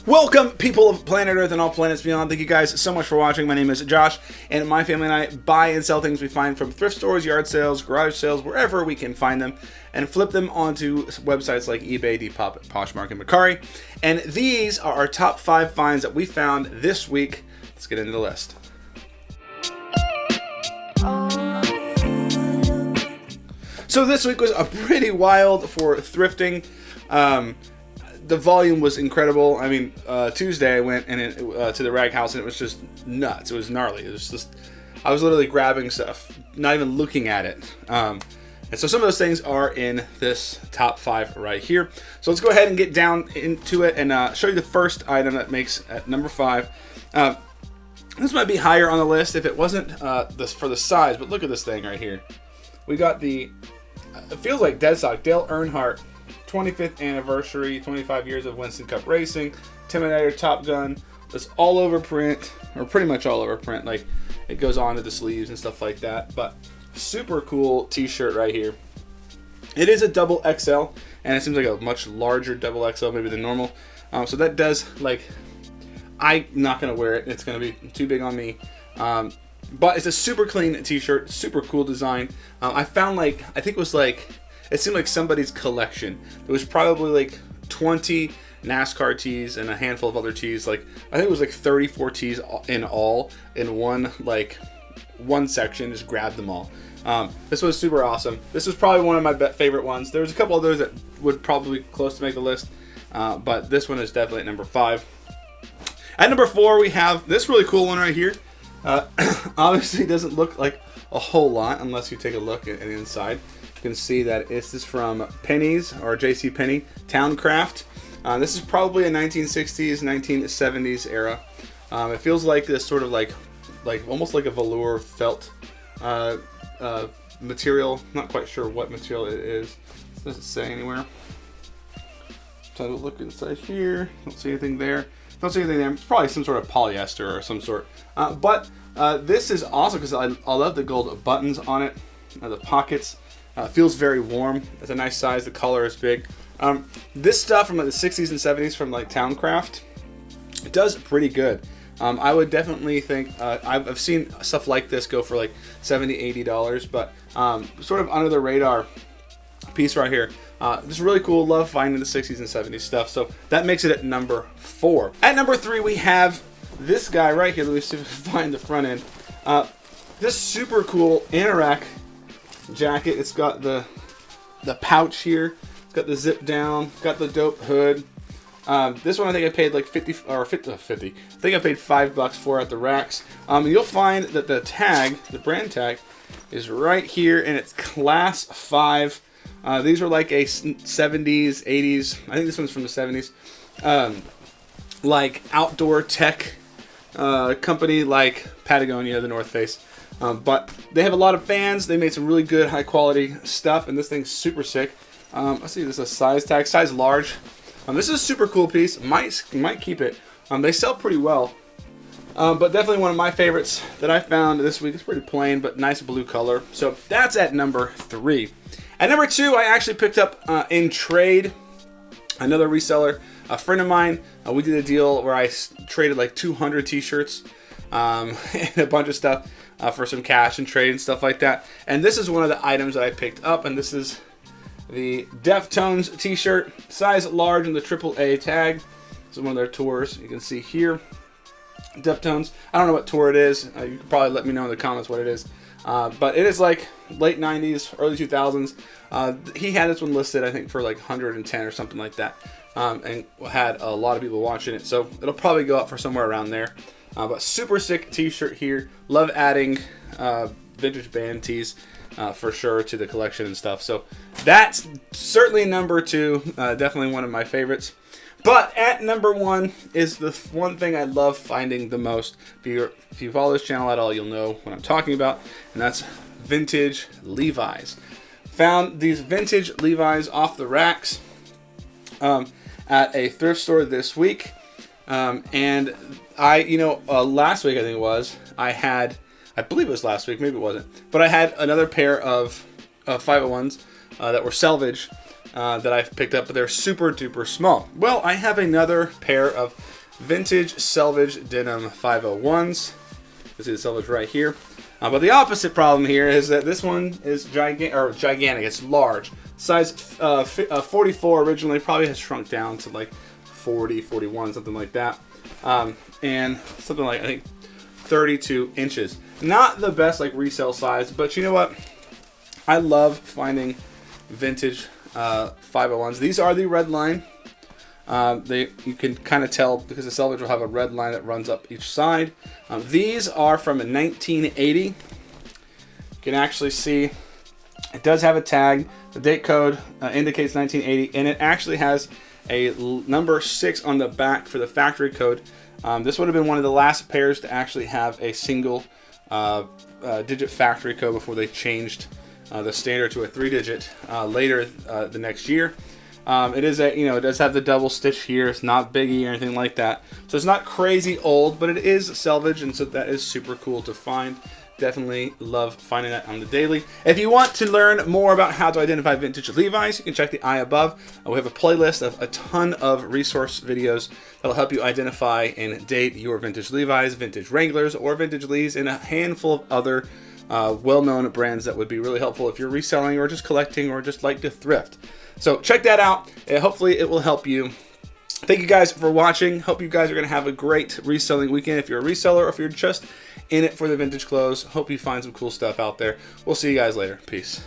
Welcome, people of planet Earth and all planets beyond. Thank you guys so much for watching. My name is Josh, and my family and I buy and sell things we find from thrift stores, yard sales, garage sales, wherever we can find them, and flip them onto websites like eBay, Depop, Poshmark, and Mercari. And these are our top 5 finds that we found this week. Let's get into the list. So this week was a pretty wild for thrifting. The volume was incredible. I mean, Tuesday I went to the rag house and it was just nuts. It was gnarly. It was just, I was literally grabbing stuff, not even looking at it. And so some of those things are in this top 5 right here. So let's go ahead and get down into it and show you the first item that makes at number 5. This might be higher on the list if it wasn't for the size, but look at this thing right here. We got the, it feels like dead stock, Dale Earnhardt 25th anniversary, 25 years of Winston Cup racing, Intimidator Top Gun. It's all over print, or pretty much all over print. Like, it goes onto the sleeves and stuff like that. But super cool t-shirt right here. It is a double XL, and it seems like a much larger double XL maybe than normal. So that does, like, I'm not gonna wear it. It's gonna be too big on me. But it's a super clean t-shirt, super cool design. I found, like, I think it was like, it seemed like somebody's collection. There was probably like 20 NASCAR tees and a handful of other tees. Like, I think it was like 34 tees in all in one section. Just grabbed them all. This was super awesome. This was probably one of my favorite ones. There's a couple others that would probably be close to make the list, but this one is definitely at number 5. At number 4, we have this really cool one right here. Obviously, doesn't look like a whole lot unless you take a look at the inside. You can see that this is from Penny's or JCPenney Towncraft. This is probably a 1960s, 1970s era. It feels like this sort of like almost like a velour felt material. Not quite sure what material it is. It doesn't say anywhere. Try to look inside here. Don't see anything there. Don't see anything there. It's probably some sort of polyester or some sort. But this is awesome because I love the gold buttons on it. The pockets. Feels very warm. It's a nice size. The color is big. This stuff from like the 60s and 70s from like Towncraft, it does pretty good. I would definitely think I've seen stuff like this go for like $70, $80, but sort of under the radar piece right here. This is really cool. Love finding the 60s and 70s stuff. So that makes it at number 4. At number 3, we have this guy right here. Let me see if I can find the front end. This super cool Anorak jacket. It's got the pouch here. It's got the zip down. Got the dope hood. This one I think I paid like 50. I think I paid $5 for at the racks. You'll find that the tag, the brand tag, is right here, and it's Class 5. These were like a 70s, 80s. I think this one's from the 70s. Like outdoor tech company like Patagonia, the North Face. But they have a lot of fans. They made some really good high quality stuff, and this thing's super sick. Let's see, this is a size tag, size large. This is a super cool piece. Might keep it. They sell pretty well. But definitely one of my favorites that I found this week. It's pretty plain, but nice blue color. So that's at number 3. At number 2, I actually picked up in trade, another reseller, a friend of mine. We did a deal where I traded like 200 t-shirts and a bunch of stuff for some cash and trade and stuff like that. And this is one of the items that I picked up, and this is the Deftones t-shirt, size large in the AAA tag. This is one of their tours. You can see here, Deftones. I don't know what tour it is. You can probably let me know in the comments what it is. But it is like late 90s, early 2000s. He had this one listed, I think, for like 110 or something like that. And had a lot of people watching it. So it'll probably go up for somewhere around there. But super sick t-shirt here. Love adding vintage band tees for sure to the collection and stuff. So that's certainly number 2. Definitely one of my favorites. But at number 1 is the one thing I love finding the most. If you follow this channel at all, you'll know what I'm talking about. And that's vintage Levi's. Found these vintage Levi's off the racks at a thrift store this week. And last week I think it was, I believe it was last week, maybe it wasn't. But I had another pair of 501s that were salvage that I've picked up, but they're super duper small. Well, I have another pair of vintage selvage denim 501s. You see the selvage right here. But the opposite problem here is that this one is gigantic. It's large. Size 44 originally, probably has shrunk down to like 40, 41, something like that. And something like, I think, 32 inches. Not the best like resale size, but you know what? I love finding vintage 501s. These are the red line. You can kind of tell because the selvage will have a red line that runs up each side. These are from 1980. You can actually see it does have a tag. The date code indicates 1980, and it actually has a number 6 on the back for the factory code. This would have been one of the last pairs to actually have a single digit factory code before they changed the standard to a 3-digit later the next year. It is it does have the double stitch here. It's not biggie or anything like that. So it's not crazy old, but it is selvage, and so that is super cool to find. Definitely love finding that on the daily. If you want to learn more about how to identify vintage Levi's, you can check the eye above. We have a playlist of a ton of resource videos that'll help you identify and date your vintage Levi's, vintage Wranglers, or vintage Lees, and a handful of other well-known brands that would be really helpful if you're reselling or just collecting or just like to thrift. So check that out. Hopefully it will help you. Thank you guys for watching. Hope you guys are going to have a great reselling weekend if you're a reseller or if you're just in it for the vintage clothes. Hope you find some cool stuff out there. We'll see you guys later. Peace.